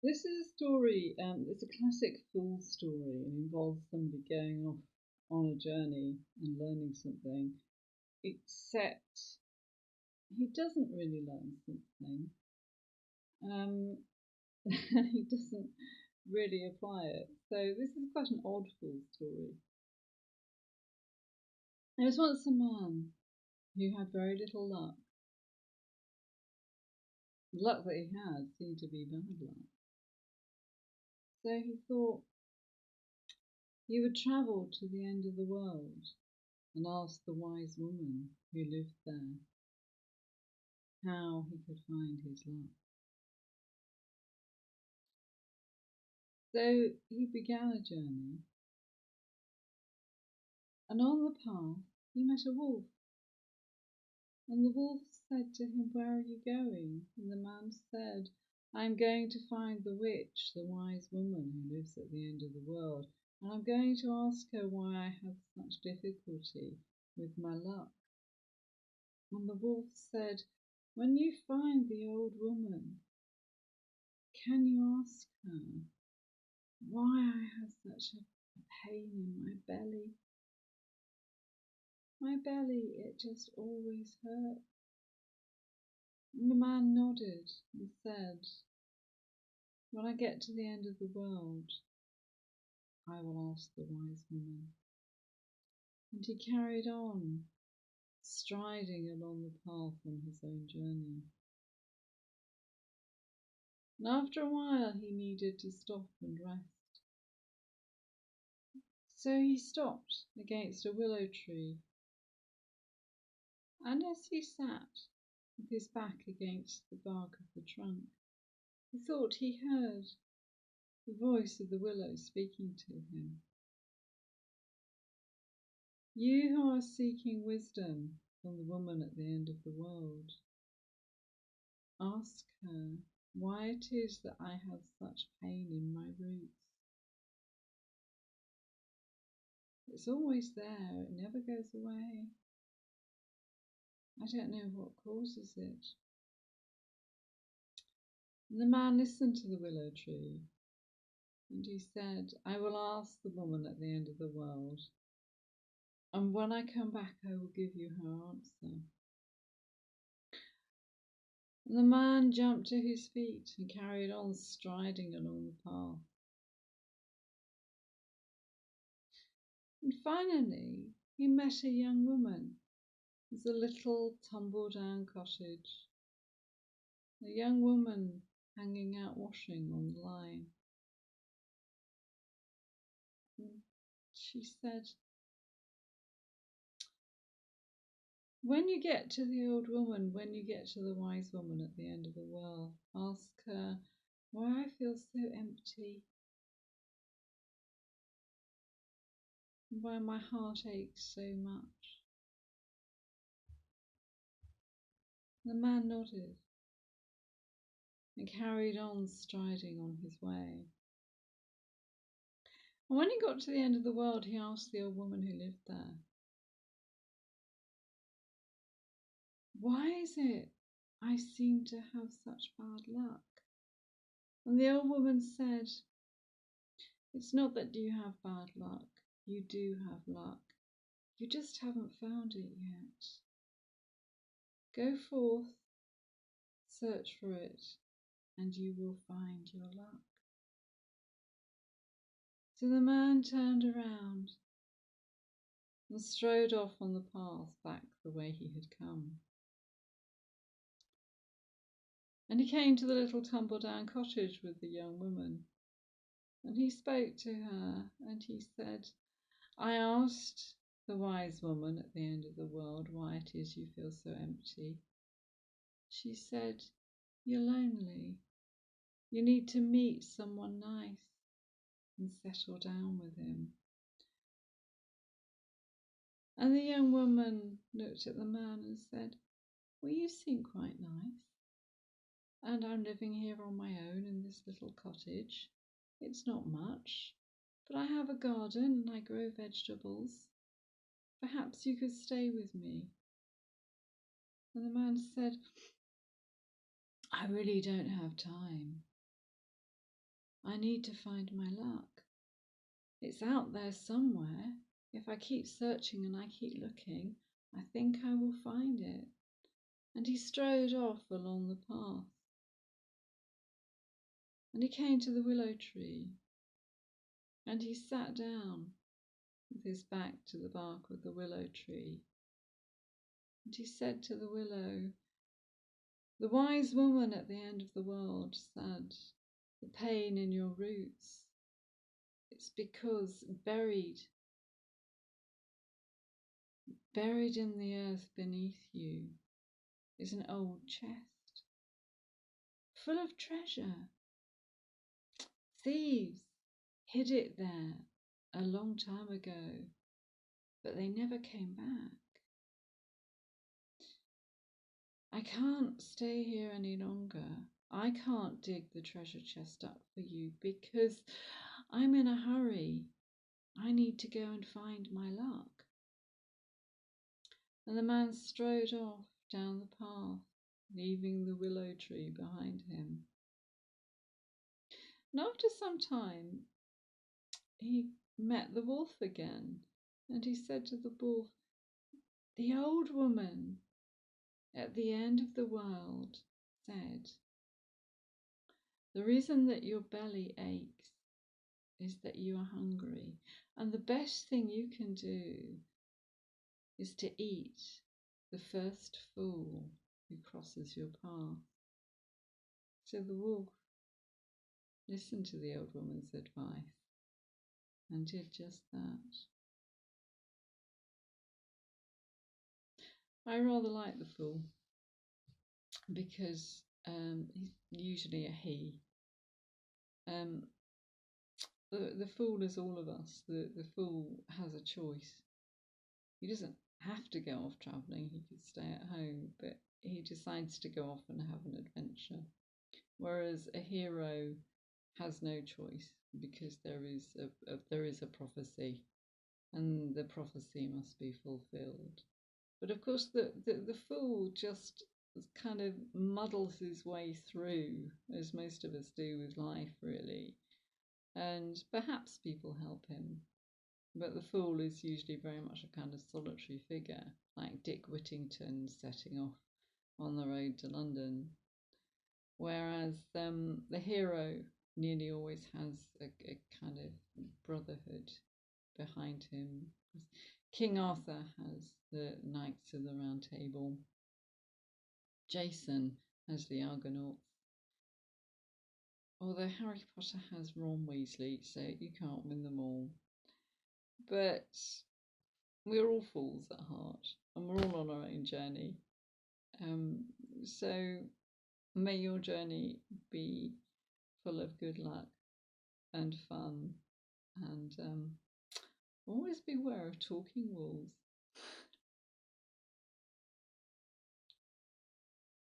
This is a story, it's a classic fool story and involves somebody going off on a journey and learning something, except he doesn't really learn something. Um, he doesn't really apply it. So this is quite an odd fool story. There was once a man who had very little luck. The luck that he had seemed to be bad luck. So he thought he would travel to the end of the world and ask the wise woman who lived there how he could find his luck. So he began a journey, and on the path he met a wolf. And the wolf said to him, "Where are you going?" And the man said, "I'm going to find the witch, the wise woman who lives at the end of the world, and I'm going to ask her why I have such difficulty with my luck." And the wolf said, "When you find the old woman, can you ask her why I have such a pain in my belly? My belly, it just always hurts." And the man nodded and said, "When I get to the end of the world, I will ask the wise woman." And he carried on, striding along the path on his own journey. And after a while, he needed to stop and rest. So he stopped against a willow tree, and as he sat with his back against the bark of the trunk, he thought he heard the voice of the willow speaking to him. "You who are seeking wisdom from the woman at the end of the world, ask her why it is that I have such pain in my roots. It's always there, it never goes away. I don't know what causes it." And the man listened to the willow tree, and he said, "I will ask the woman at the end of the world, and when I come back I will give you her answer." And the man jumped to his feet and carried on striding along the path. And finally he met a young woman. It was a little tumble-down cottage. A young woman hanging out washing on the line. And she said, "When you get to the old woman, when you get to the wise woman at the end of the world, ask her why I feel so empty, and why my heart aches so much." The man nodded and carried on striding on his way. And when he got to the end of the world, he asked the old woman who lived there, "Why is it I seem to have such bad luck?" And the old woman said, "It's not that you have bad luck. You do have luck. You just haven't found it yet. Go forth, search for it, and you will find your luck." So the man turned around and strode off on the path back the way he had come. And he came to the little tumble-down cottage with the young woman. And he spoke to her and he said, "I asked the wise woman at the end of the world why it is you feel so empty. She said, you're lonely. You need to meet someone nice and settle down with him." And the young woman looked at the man and said, "Well, you seem quite nice. And I'm living here on my own in this little cottage. It's not much, but I have a garden and I grow vegetables. Perhaps you could stay with me." And the man said, "I really don't have time. I need to find my luck. It's out there somewhere. If I keep searching and I keep looking, I think I will find it." And he strode off along the path. And he came to the willow tree, and he sat down with his back to the bark of the willow tree. And he said to the willow, "The wise woman at the end of the world said, the pain in your roots, it's because buried in the earth beneath you is an old chest full of treasure. Thieves hid it there a long time ago, but they never came back. I can't stay here any longer. I can't dig the treasure chest up for you because I'm in a hurry. I need to go and find my luck." And the man strode off down the path, leaving the willow tree behind him. And after some time, he met the wolf again, and he said to the wolf, "The old woman at the end of the world said, the reason that your belly aches is that you are hungry, and the best thing you can do is to eat the first fool who crosses your path." So the wolf listened to the old woman's advice and did just that. I rather like the fool because he's usually a he. The fool is all of us. The fool has a choice. He doesn't have to go off travelling, he could stay at home, but he decides to go off and have an adventure. Whereas a hero has no choice because there is a prophecy, and the prophecy must be fulfilled. But of course, the fool just kind of muddles his way through, as most of us do with life, really. And perhaps people help him. But the fool is usually very much a kind of solitary figure, like Dick Whittington setting off on the road to London. Whereas the hero nearly always has a kind of brotherhood behind him. King Arthur has the Knights of the Round Table. Jason has the Argonauts. Although Harry Potter has Ron Weasley, so you can't win them all. But we're all fools at heart, and we're all on our own journey. So may your journey be full of good luck and fun, and always beware of talking wolves.